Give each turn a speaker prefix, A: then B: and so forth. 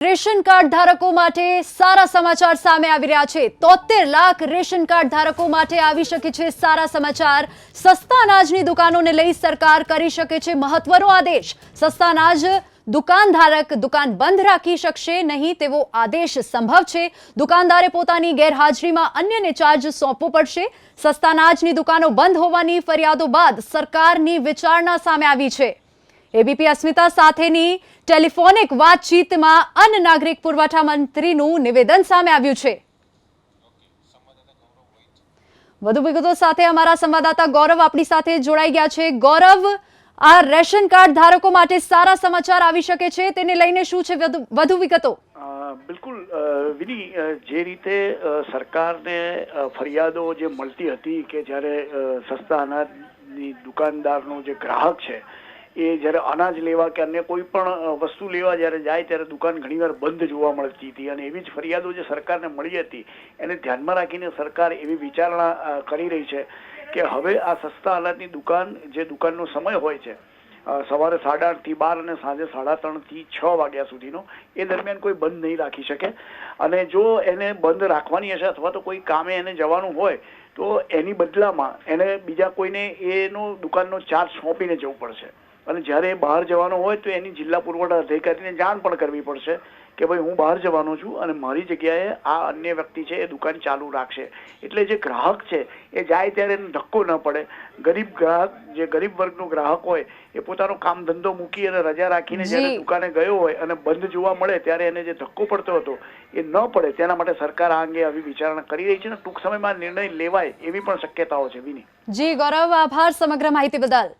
A: Ration card ધારકો માટે સારા સમાચાર સામે આવી રહ્યા છે। 73 લાખ રેશન કાર્ડ ધારકો માટે આવી શકે છે સારા સમાચાર। સસ્તા અનાજની દુકાનોને લઈ સરકાર કરી શકે છે મહત્વનો આદેશ। સસ્તા અનાજ દુકાન ધારક દુકાન બંધ રાખી શકશે નહીં તેવો આદેશ સંભવ છે। દુકાનદારે પોતાની ગેરહાજરીમાં અન્યને ચાર્જ સોંપવો પડશે। સસ્તા અનાજની દુકાનો બંધ હોવાની ફરિયાદો બાદ સરકારની વિચારણા સામે આવી છે। એબીપી અસ્મિતા સાથેની ટેલિફોનિક વાતચીતમાં અન્ન નાગરિક પુરવઠા મંત્રીનું નિવેદન સામે આવ્યું છે। વધુ વિગતો સાથે અમારા સંવાદદાતા ગૌરવ આપણી સાથે જોડાઈ ગયા છે। ગૌરવ, આ રેશન કાર્ડ ધારકો માટે સારા સમાચાર આવી શકે છે, તેને લઈને શું છે વધુ વિગતો?
B: બિલકુલ વિની, જે રીતે સરકારને ફરિયાદો જે મળતી હતી કે જ્યારે સસ્તા અનાજની દુકાનદારનો જે ગ્રાહક છે એ જ્યારે અનાજ લેવા કે અન્ય કોઈ પણ વસ્તુ લેવા જ્યારે જાય ત્યારે દુકાન ઘણીવાર બંધ જોવા મળતી હતી અને એવી જ ફરિયાદો જે સરકારને મળી હતી એને ધ્યાનમાં રાખીને સરકાર એવી વિચારણા કરી રહી છે કે હવે આ સસ્તા અનાજની દુકાન જે દુકાનનો સમય હોય છે સવારે 8:30 થી 12 અને સાંજે 3:30 થી 6 વાગ્યા સુધીનો, એ દરમિયાન કોઈ બંધ નહીં રાખી શકે અને જો એને બંધ રાખવાની હશે અથવા તો કોઈ કામે એને જવાનું હોય તો એની બદલામાં એને બીજા કોઈને એનો દુકાનનો ચાર્જ સોંપીને જવું પડશે અને જ્યારે બહાર જવાનો હોય તો એની જિલ્લા પુરવઠા અધિકારીને જાણ પણ કરવી પડશે કે ભાઈ હું બહાર જવાનો છું અને મારી જગ્યાએ આ અન્ય વ્યક્તિ છે એ દુકાન ચાલુ રાખશે। એટલે જે ગ્રાહક છે એ જાય ત્યારે એને ધક્કો ન પડે। ગરીબ ગ્રાહક, જે ગરીબ વર્ગનો ગ્રાહક હોય એ પોતાનો કામ ધંધો મૂકી અને રજા રાખીને જ્યારે દુકાને ગયો હોય અને બંધ જોવા મળે ત્યારે એને જે ધક્કો પડતો હતો એ ન પડે તેના માટે સરકાર આ અંગે આવી વિચારણા કરી રહી છે અને ટૂંક સમયમાં નિર્ણય લેવાય એવી પણ શક્યતાઓ છે। વિની
A: જી ગૌરવ, આભાર સમગ્ર માહિતી બદલ।